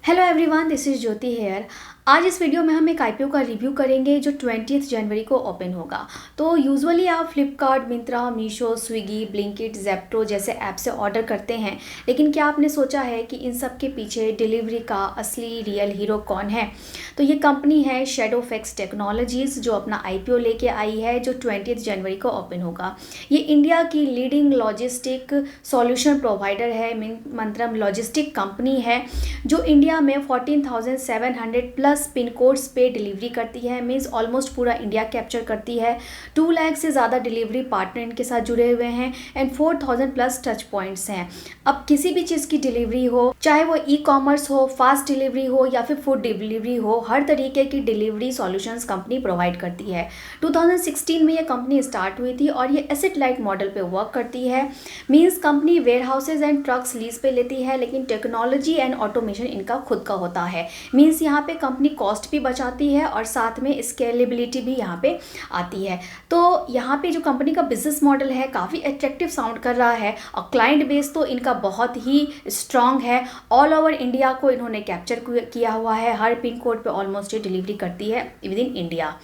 Hello everyone, this is Jyoti here. आज इस video में हम एक आईपीओ का रिव्यू करेंगे जो 20 जनवरी को ओपन होगा। तो यूजुअली आप Flipkart, Myntra, Meesho, Swiggy, Blinkit, Zepto जैसे ऐप से ऑर्डर करते हैं, लेकिन क्या आपने सोचा है कि इन सब के पीछे डिलीवरी का असली रियल हीरो कौन है? तो ये कंपनी है शैडोफैक्स टेक्नोलॉजीज़ जो अपना आईपीओ लेके आई है जो 20 जनवरी को ओपन होगा। ये इंडिया की लीडिंग लॉजिस्टिक सॉल्यूशन प्रोवाइडर है, मंत्रम लॉजिस्टिक कंपनी है जो इंडिया में 14,700 प्लस पिन कोड्स पे डिलीवरी करती है। मीन्स ऑलमोस्ट पूरा इंडिया कैप्चर करती है। 2 लाख से ज़्यादा डिलीवरी पार्टनर इनके साथ जुड़े हुए हैं एंड 4,000 प्लस टच पॉइंट्स हैं। अब किसी भी चीज़ की डिलीवरी हो, चाहे वो ई कॉमर्स हो, फास्ट डिलीवरी हो या फिर फूड डिलीवरी हो, हर तरीके की डिलीवरी सॉल्यूशंस कंपनी प्रोवाइड करती है। 2016 में ये कंपनी स्टार्ट हुई थी और ये एसेट लाइट मॉडल पे वर्क करती है। Means company warehouses and trucks lease पे लेती है, लेकिन टेक्नोलॉजी एंड ऑटोमेशन इनका खुद का होता है। मीन्स यहाँ पे कंपनी कॉस्ट भी बचाती है और साथ में स्केलेबिलिटी भी यहाँ पे आती है। तो यहाँ पे जो कंपनी का बिजनेस मॉडल है काफ़ी अट्रैक्टिव साउंड कर रहा है और क्लाइंट बेस तो इनका बहुत ही स्ट्रॉन्ग है। ऑल ओवर इंडिया को इन्होंने कैप्चर किया हुआ है। हर पिन कोड पे ऑलमोस्ट ये डिलीवरी करती है विद इन इंडिया।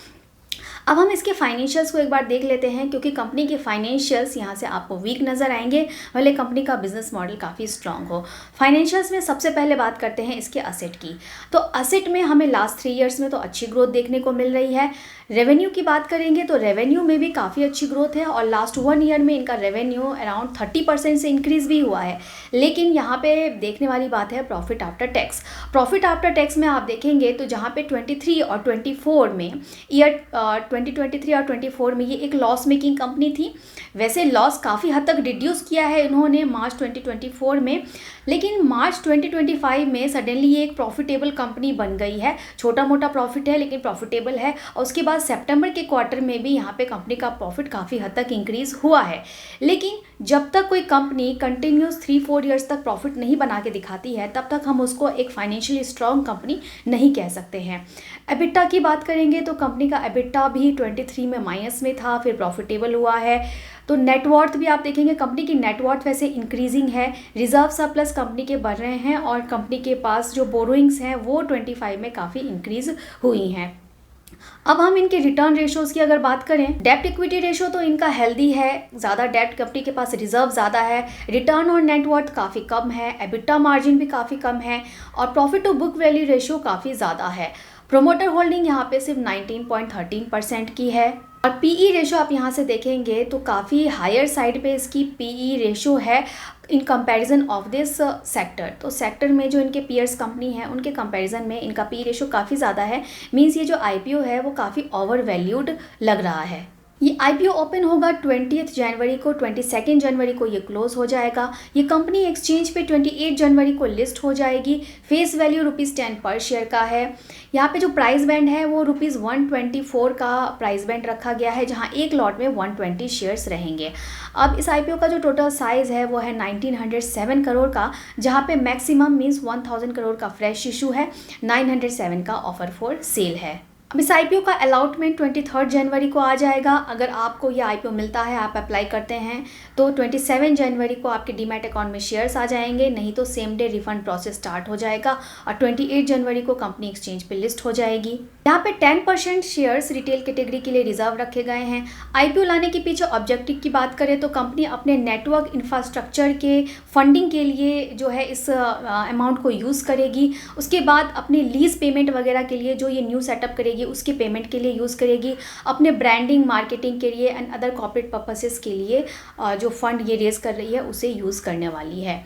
अब हम इसके फाइनेंशियल्स को एक बार देख लेते हैं, क्योंकि कंपनी के फाइनेंशियल्स यहाँ से आपको वीक नज़र आएंगे, भले कंपनी का बिजनेस मॉडल काफ़ी स्ट्रांग हो। फाइनेंशियल्स में सबसे पहले बात करते हैं इसके असेट की। तो असेट में हमें लास्ट 3 ईयर्स में तो अच्छी ग्रोथ देखने को मिल रही है। रेवेन्यू की बात करेंगे तो रेवेन्यू में भी काफ़ी अच्छी ग्रोथ है और लास्ट 1 ईयर में इनका रेवेन्यू अराउंड 30% से इंक्रीज़ भी हुआ है। लेकिन यहाँ पे देखने वाली बात है profit after tax. Profit after tax में आप देखेंगे तो जहाँ पे 23 और 24 में ईयर 2023 और 24 में ये एक लॉस मेकिंग कंपनी थी। वैसे लॉस काफ़ी हद तक रिड्यूस किया है इन्होंने मार्च 2024 में, लेकिन मार्च 2025 में सडनली ये एक प्रॉफिटेबल कंपनी बन गई है। छोटा मोटा प्रॉफिट है लेकिन प्रॉफिटेबल है। और उसके बाद सितंबर के क्वार्टर में भी यहाँ पे कंपनी का प्रॉफिट काफ़ी हद तक इंक्रीज़ हुआ है। लेकिन जब तक कोई कंपनी कंटिन्यूस 3-4 ईयर्स तक प्रॉफिट नहीं बना के दिखाती है, तब तक हम उसको एक फाइनेंशियली स्ट्रॉन्ग कंपनी नहीं कह सकते हैं। एबिटा की बात करेंगे तो कंपनी का एबिटा भी 23 में माइनस में था, फिर प्रॉफिटेबल हुआ है। तो नेटवर्थ भी आप देखेंगे कंपनी की नेटवर्थ वैसे इंक्रीजिंग है। रिजर्व सरप्लस कंपनी के बढ़ रहे हैं और कंपनी के पास जो बोरोइंग्स हैं वो 25 में काफ़ी इंक्रीज हुई हैं। अब हम इनके रिटर्न रेशोज़ की अगर बात करें, डेप्ट इक्विटी रेशो तो इनका हेल्दी है, ज़्यादा डेप्ट, कंपनी के पास रिजर्व ज़्यादा है। रिटर्न और नेटवर्थ काफ़ी कम है, एबिटा मार्जिन भी काफ़ी कम है और profit to book value ratio काफ़ी ज़्यादा है। प्रोमोटर होल्डिंग यहाँ पे सिर्फ 19.13% की है और पीई रेशो आप यहाँ से देखेंगे तो काफ़ी हायर साइड पे इसकी पीई रेशो है in comparison of this sector. तो सेक्टर में जो इनके पीयर्स कंपनी है उनके कंपैरिजन में इनका पीई रेशो काफ़ी ज़्यादा है। मीन्स ये जो आईपीओ है वो काफ़ी ओवर वैल्यूड लग रहा है। ये आईपीओ ओपन होगा 20 जनवरी को, 22 जनवरी को ये क्लोज हो जाएगा। ये कंपनी एक्सचेंज पे 28 जनवरी को लिस्ट हो जाएगी। फेस वैल्यू ₹10 पर शेयर का है। यहाँ पे जो प्राइस बैंड है वो ₹124 का प्राइस बैंड रखा गया है, जहाँ एक लॉट में 120 शेयर्स रहेंगे। अब इस आईपीओ का जो टोटल साइज़ है वो है 1907 करोड़ का, जहाँ पे मैक्सिमम मीन्स 1000 करोड़ का फ्रेश इशू है, 907 का ऑफर फॉर सेल है। अब इस आईपीओ का अलॉटमेंट 23 जनवरी को आ जाएगा। अगर आपको ये आईपीओ मिलता है, आप अप्लाई करते हैं, तो 27 जनवरी को आपके डीमैट अकाउंट में शेयर्स आ जाएंगे, नहीं तो same day refund process start हो जाएगा और 28 जनवरी को कंपनी एक्सचेंज पे लिस्ट हो जाएगी। यहाँ पे 10% शेयर्स रिटेल कैटेगरी के लिए रिजर्व रखे गए हैं। आईपीओ लाने के पीछे ऑब्जेक्टिव की बात करें तो कंपनी अपने नेटवर्क इंफ्रास्ट्रक्चर के फंडिंग के लिए जो है इस अमाउंट को यूज़ करेगी। उसके बाद अपने लीज पेमेंट वगैरह के लिए जो ये न्यू सेटअप करेगी उसकी पेमेंट के लिए यूज़ करेगी। अपने ब्रांडिंग, मार्केटिंग के लिए एंड अदर कॉर्पोरेट पर्पसेस के लिए जो फंड ये रेज कर रही है उसे यूज़ करने वाली है।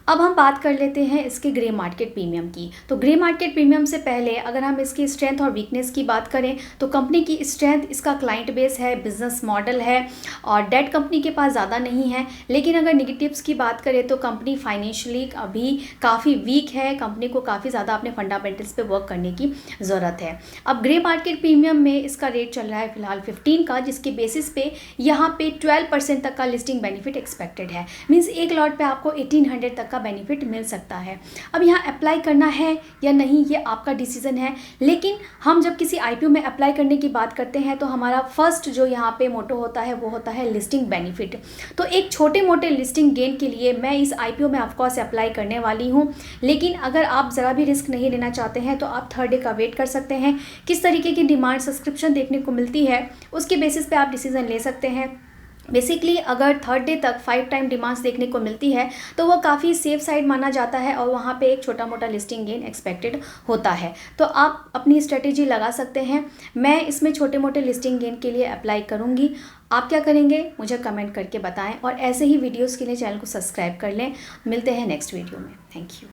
अब हम बात कर लेते हैं इसके ग्रे मार्केट प्रीमियम की। तो ग्रे मार्केट प्रीमियम से पहले अगर हम इसकी स्ट्रेंथ और वीकनेस की बात करें तो कंपनी की स्ट्रेंथ इसका क्लाइंट बेस है, बिजनेस मॉडल है और डेट कंपनी के पास ज़्यादा नहीं है। लेकिन अगर निगेटिव्स की बात करें तो कंपनी फाइनेंशियली अभी काफ़ी वीक है। कंपनी को काफ़ी ज़्यादा अपने फंडामेंटल्स पे वर्क करने की ज़रूरत है। अब ग्रे मार्केट प्रीमियम में इसका रेट चल रहा है फिलहाल 15 का, जिसके बेसिस पे यहाँ पे 12% तक का लिस्टिंग बेनिफिट एक्सपेक्टेड है। मीन्स एक लॉट पे आपको 1800 तक का बेनिफिट मिल सकता है। अब यहाँ अप्लाई करना है या नहीं ये आपका डिसीजन है, लेकिन हम जब किसी IPO में अप्लाई करने की बात करते हैं तो हमारा फर्स्ट जो यहाँ पे मोटो होता है वो होता है लिस्टिंग बेनिफिट। तो एक छोटे मोटे लिस्टिंग गेन के लिए मैं इस IPO में ऑफकोर्स अप्लाई करने वाली हूँ, लेकिन अगर आप ज़रा भी रिस्क नहीं लेना चाहते हैं तो आप थर्ड डे का वेट कर सकते हैं। किस तरीके की डिमांड सब्सक्रिप्शन देखने को मिलती है उसके बेसिस पे आप डिसीजन ले सकते हैं। बेसिकली अगर थर्ड डे तक 5 टाइम डिमांड्स देखने को मिलती है तो वो काफ़ी सेफ साइड माना जाता है और वहाँ पे एक छोटा मोटा लिस्टिंग गेन एक्सपेक्टेड होता है। तो आप अपनी स्ट्रेटेजी लगा सकते हैं। मैं इसमें छोटे मोटे लिस्टिंग गेन के लिए अप्लाई करूँगी। आप क्या करेंगे मुझे कमेंट करके बताएं और ऐसे ही वीडियोज़ के लिए चैनल को सब्सक्राइब कर लें। मिलते हैं नेक्स्ट वीडियो में। Thank you.